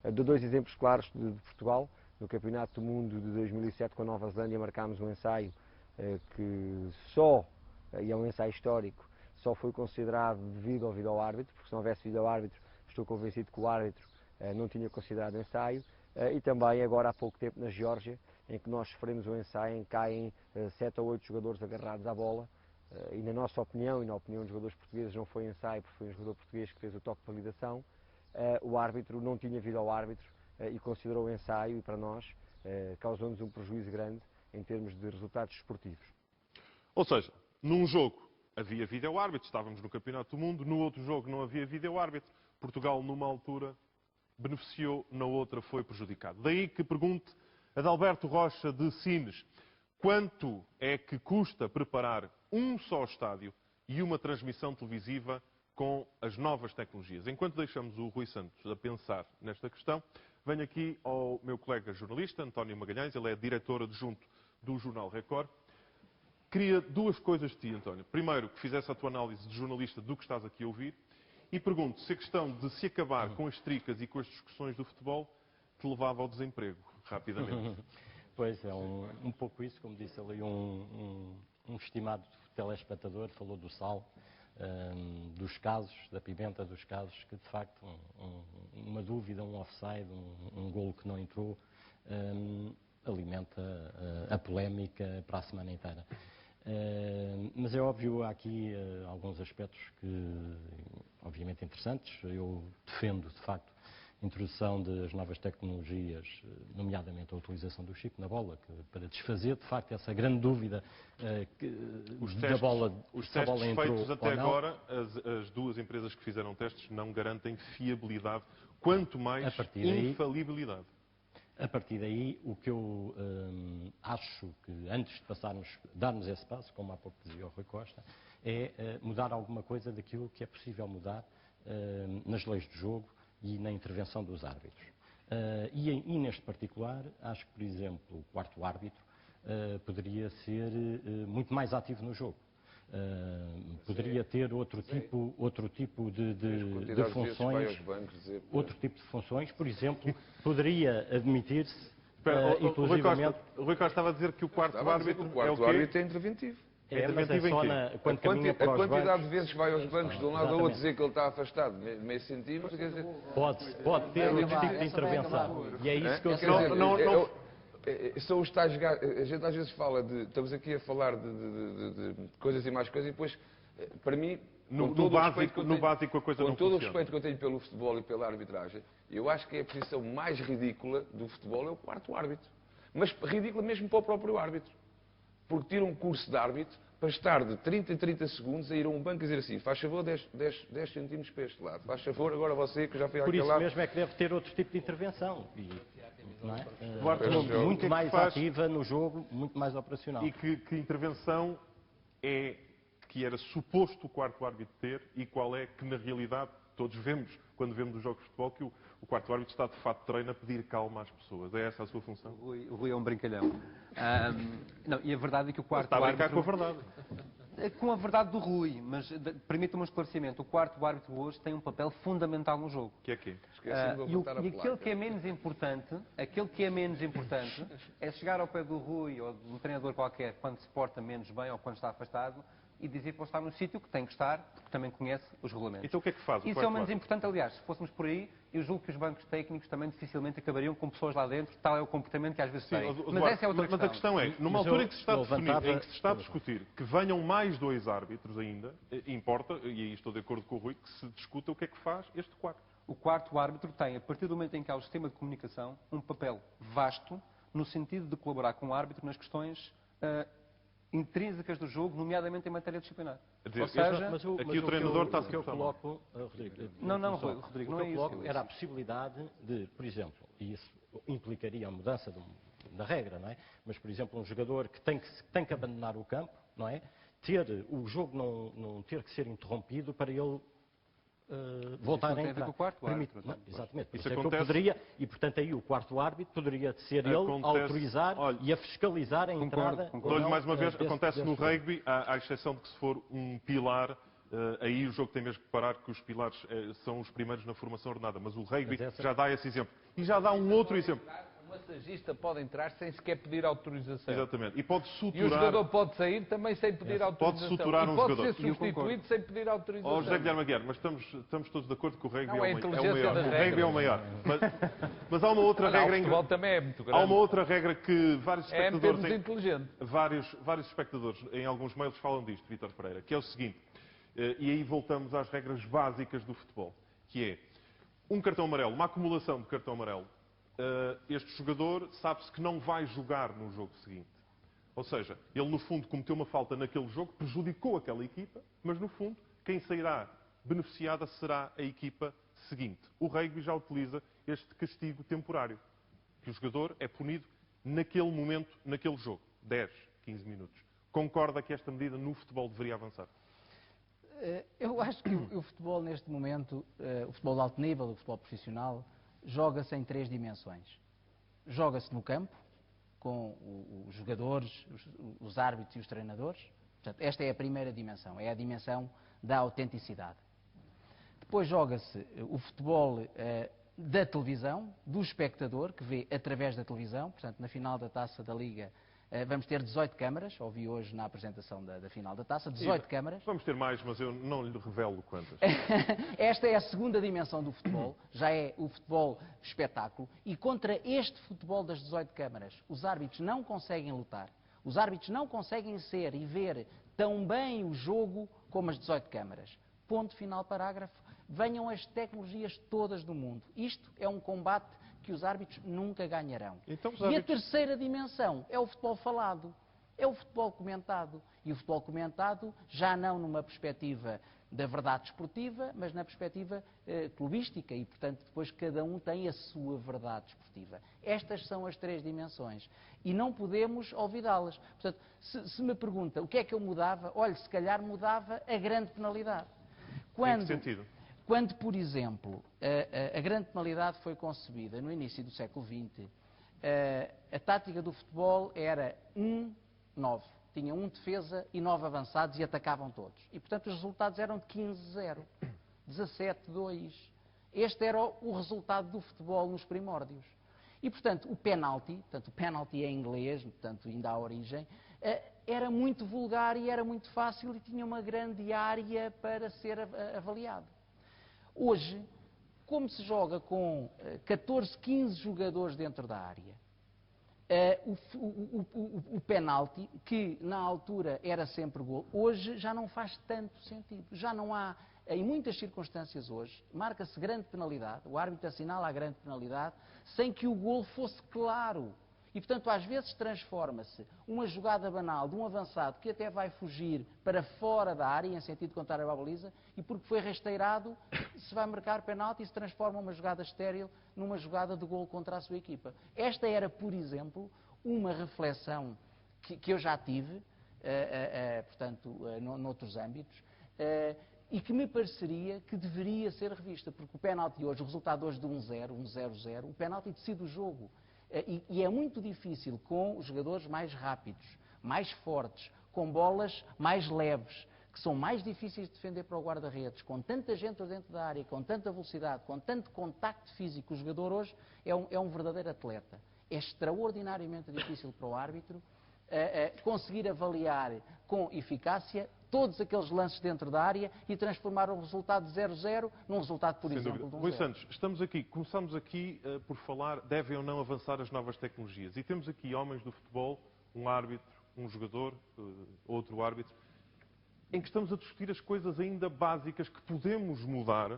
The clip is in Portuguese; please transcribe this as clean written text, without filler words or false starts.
Dou dois exemplos claros de Portugal. No Campeonato do Mundo de 2007 com a Nova Zelândia marcámos um ensaio que e é um ensaio histórico, só foi considerado devido ao vídeo-árbitro, porque se não houvesse vídeo-árbitro, estou convencido que o árbitro não tinha considerado ensaio. E também agora há pouco tempo na Geórgia, em que nós sofremos um ensaio em que caem 7 ou 8 jogadores agarrados à bola, e na nossa opinião e na opinião dos jogadores portugueses não foi ensaio, porque foi um jogador português que fez o toque de validação. O árbitro não tinha vindo ao árbitro e considerou o ensaio, e para nós causou-nos um prejuízo grande em termos de resultados esportivos. Ou seja, num jogo havia vídeo-árbitro, estávamos no Campeonato do Mundo, no outro jogo não havia vídeo-árbitro, Portugal numa altura beneficiou, na outra foi prejudicado. Daí que pergunte a Adalberto Rocha de Sines, quanto é que custa preparar um só estádio e uma transmissão televisiva com as novas tecnologias? Enquanto deixamos o Rui Santos a pensar nesta questão, venho aqui ao meu colega jornalista, António Magalhães, ele é diretor adjunto do Jornal Record. Queria duas coisas de ti, António. Primeiro, que fizesse a tua análise de jornalista do que estás aqui a ouvir. E pergunto se a questão de se acabar com as tricas e com as discussões do futebol te levava ao desemprego, rapidamente. Pois, é um pouco isso, como disse ali um estimado telespectador, falou do sal, dos casos, da pimenta dos casos, que de facto uma dúvida, um offside, um golo que não entrou, alimenta a polémica para a semana inteira. Mas é óbvio, há aqui alguns aspectos que, obviamente, interessantes. Eu defendo, de facto, a introdução das novas tecnologias, nomeadamente a utilização do chip na bola, para desfazer, de facto, essa grande dúvida da bola, os se a bola testes entrou feitos até ou não. agora, as duas empresas que fizeram testes não garantem fiabilidade, quanto mais infalibilidade. A partir daí, o que eu acho que, antes de darmos esse passo, como há pouco dizia o Rui Costa, é mudar alguma coisa daquilo que é possível mudar nas leis do jogo e na intervenção dos árbitros. E neste particular, acho que, por exemplo, o quarto árbitro poderia ser muito mais ativo no jogo. Poderia ter outro tipo de funções, outro tipo de funções, por exemplo, poderia admitir-se, inclusivamente... O Rui Costa estava a dizer que o quarto árbitro é o quê? O árbitro é interventivo. É só quando caminha para os bancos. A quantidade de vezes que vai aos bancos de um lado ao outro dizer que ele está afastado meio centímetro, quer dizer... Pode ter outro tipo de intervenção. E é isso que eu são os tais gajos. A gente às vezes fala de... Estamos aqui a falar de coisas e mais coisas e depois, para mim, com todo o respeito que eu tenho pelo futebol e pela arbitragem, eu acho que a posição mais ridícula do futebol é o quarto árbitro. Mas ridícula mesmo para o próprio árbitro. Porque tira um curso de árbitro para estar de 30 em 30 segundos a ir a um banco e dizer assim, faz favor 10 centímetros para este lado, faz favor agora você que já foi àquele lado. Por isso mesmo é que deve ter outro tipo de intervenção. Não é? Muito mais ativa no jogo, muito mais operacional. E que intervenção é que era suposto o quarto árbitro ter e qual é que na realidade todos vemos, quando vemos os jogos de futebol, que o quarto árbitro está de fato de treino a pedir calma às pessoas. É essa a sua função? O Rui é um brincalhão. Não, e a verdade é que o quarto árbitro... Está a brincar com a verdade. Com a verdade do Rui, mas permita-me um esclarecimento. O quarto árbitro hoje tem um papel fundamental no jogo. Que é quê? E aquele que é menos importante, é chegar ao pé do Rui ou de um treinador qualquer quando se porta menos bem ou quando está afastado e dizer para ele estar no sítio que tem que estar, porque também conhece os regulamentos. Então o que é que faz? Isso é o menos importante, aliás. Se fôssemos por aí, eu julgo que os bancos técnicos também dificilmente acabariam com pessoas lá dentro, tal é o comportamento que às vezes têm. Mas essa é outra questão. Mas a questão é, numa altura em que se está a definir, em que se está a discutir que venham mais dois árbitros ainda, importa, e aí estou de acordo com o Rui, que se discuta o que é que faz este quarto. O quarto árbitro tem, a partir do momento em que há o sistema de comunicação, um papel vasto no sentido de colaborar com o árbitro nas questões intrínsecas do jogo, nomeadamente em matéria disciplinar. Ou seja, aqui o treinador está a que eu coloco, Rodrigo, Rodrigo, não é isso. Era a possibilidade de, por exemplo, e isso implicaria a mudança da regra, não é? Mas, por exemplo, um jogador que tem que abandonar o campo, não é? O jogo não ter que ser interrompido para ele voltar a entrar. Com o quarto árbitro, exatamente. Isso é que eu poderia, e portanto aí o quarto árbitro poderia ser ele a autorizar e a fiscalizar a entrada. Concordo mais uma vez, acontece no rugby, à exceção de que se for um pilar Aí o jogo tem mesmo que parar, que os pilares são os primeiros na formação ordenada. Mas o rugby já dá esse exemplo. E já dá um outro exemplo. O massagista pode entrar sem sequer pedir autorização. Exatamente. E pode suturar... E o jogador pode sair também sem pedir autorização. Pode suturar um jogador. E pode ser substituído sem pedir autorização. José Guilherme Aguiar, mas estamos todos de acordo que o rugby não, é o maior. O rugby é o maior. Mas há uma outra regra... O futebol também é muito grande. Há uma outra regra que vários espectadores... É inteligente. Vários espectadores em alguns mails falam disto, Vítor Pereira, que é o seguinte, e aí voltamos às regras básicas do futebol, que é um cartão amarelo, uma acumulação de cartão amarelo. Este jogador sabe-se que não vai jogar no jogo seguinte. Ou seja, ele no fundo cometeu uma falta naquele jogo, prejudicou aquela equipa, mas no fundo quem sairá beneficiada será a equipa seguinte. O rugby já utiliza este castigo temporário, que o jogador é punido naquele momento, naquele jogo, 10, 15 minutos. Concorda que esta medida no futebol deveria avançar? Eu acho que o futebol neste momento, o futebol de alto nível, o futebol profissional, joga-se em 3 dimensões. Joga-se no campo, com os jogadores, os árbitros e os treinadores. Portanto, esta é a primeira dimensão, é a dimensão da autenticidade. Depois joga-se o futebol da televisão, do espectador, que vê através da televisão. Portanto, na final da Taça da Liga vamos ter 18 câmaras, ouvi hoje na apresentação da final da Taça, 18 câmaras. Vamos ter mais, mas eu não lhe revelo quantas. Esta é a segunda dimensão do futebol, já é o futebol espetáculo, e contra este futebol das 18 câmaras, os árbitros não conseguem lutar, os árbitros não conseguem ser e ver tão bem o jogo como as 18 câmaras. Ponto final, parágrafo. Venham as tecnologias todas do mundo. Isto é um combate que os árbitros nunca ganharão. Então, E a terceira dimensão é o futebol falado, é o futebol comentado. E o futebol comentado já não numa perspectiva da verdade esportiva, mas na perspectiva clubística e, portanto, depois cada um tem a sua verdade esportiva. Estas são as 3 dimensões e não podemos olvidá-las. Portanto, se me pergunta o que é que eu mudava, olhe, se calhar mudava a grande penalidade. Em que sentido? Quando, por exemplo, a grande penalidade foi concebida no início do século XX, a tática do futebol era 1-9. Tinha 1 defesa e 9 avançados e atacavam todos. E, portanto, os resultados eram de 15-0, 17-2. Este era o resultado do futebol nos primórdios. E, portanto, o penalti em inglês, portanto, ainda à origem, era muito vulgar e era muito fácil e tinha uma grande área para ser avaliado. Hoje, como se joga com 14, 15 jogadores dentro da área, o penalti, que na altura era sempre gol, hoje já não faz tanto sentido. Já não há, em muitas circunstâncias hoje, marca-se grande penalidade, o árbitro assinala a grande penalidade, sem que o gol fosse claro. E, portanto, às vezes transforma-se uma jogada banal de um avançado que até vai fugir para fora da área, em sentido contrário à baliza, e porque foi rasteirado, se vai marcar penalti e se transforma uma jogada estéril numa jogada de golo contra a sua equipa. Esta era, por exemplo, uma reflexão que eu já tive, portanto, noutros âmbitos, e que me pareceria que deveria ser revista, porque o penalti hoje, o resultado hoje de 1-0, 1-0-0, o penalti decide o jogo. E é muito difícil com os jogadores mais rápidos, mais fortes, com bolas mais leves, que são mais difíceis de defender para o guarda-redes, com tanta gente dentro da área, com tanta velocidade, com tanto contacto físico. O jogador hoje é um verdadeiro atleta. É extraordinariamente difícil para o árbitro conseguir avaliar com eficácia todos aqueles lances dentro da área e transformar um resultado de 0-0 num resultado, por exemplo, de 1-0. Rui Santos, começamos aqui por falar, devem ou não avançar as novas tecnologias. E temos aqui homens do futebol, um árbitro, um jogador, outro árbitro, em que estamos a discutir as coisas ainda básicas que podemos mudar